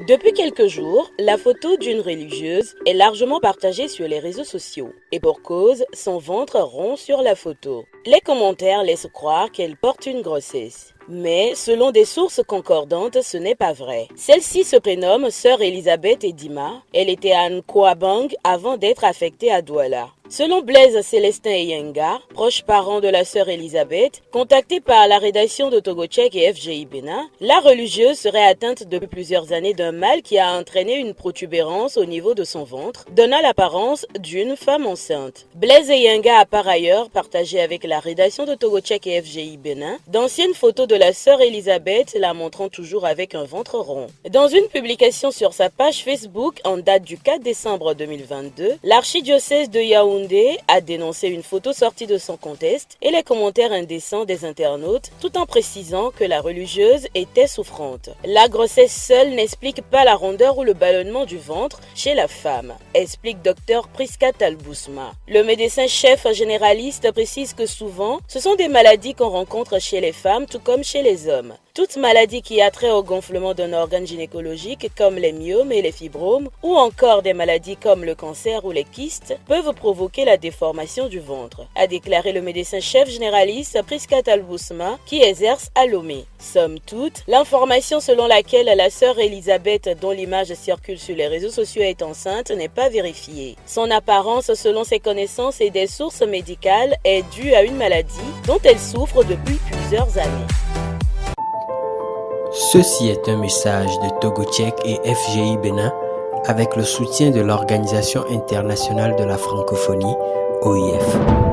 Depuis quelques jours, la photo d'une religieuse est largement partagée sur les réseaux sociaux. Et pour cause, son ventre rond sur la photo. Les commentaires laissent croire qu'elle porte une grossesse. Mais, selon des sources concordantes, ce n'est pas vrai. Celle-ci se prénomme Sœur Elisabeth Edima. Elle était à Nkwabang avant d'être affectée à Douala. Selon Blaise Célestin Eyenga, proche parent de la sœur Elisabeth, contacté par la rédaction de Togo Check et FGI Bénin, la religieuse serait atteinte depuis plusieurs années d'un mal qui a entraîné une protubérance au niveau de son ventre, donnant l'apparence d'une femme enceinte. Blaise Eyenga a par ailleurs partagé avec la rédaction de Togo Check et FGI Bénin d'anciennes photos de la sœur Elisabeth la montrant toujours avec un ventre rond. Dans une publication sur sa page Facebook en date du 4 décembre 2022, l'archidiocèse de Yaoundé a dénoncé une photo sortie de son contexte et les commentaires indécents des internautes, tout en précisant que la religieuse était souffrante. La grossesse seule n'explique pas la rondeur ou le ballonnement du ventre chez la femme, explique Dr Priska Talbousma. Le médecin-chef généraliste précise que souvent, ce sont des maladies qu'on rencontre chez les femmes tout comme chez les hommes. Toute maladie qui a trait au gonflement d'un organe gynécologique comme les myomes et les fibromes ou encore des maladies comme le cancer ou les kystes peuvent provoquer la déformation du ventre, a déclaré le médecin-chef généraliste Priska Talbousma qui exerce à Lomé. Somme toute, l'information selon laquelle la sœur Elisabeth, dont l'image circule sur les réseaux sociaux, est enceinte n'est pas vérifiée. Son apparence, selon ses connaissances et des sources médicales, est due à une maladie dont elle souffre depuis plusieurs années. Ceci est un message de Togo Check et FGI Bénin avec le soutien de l'Organisation internationale de la francophonie, OIF.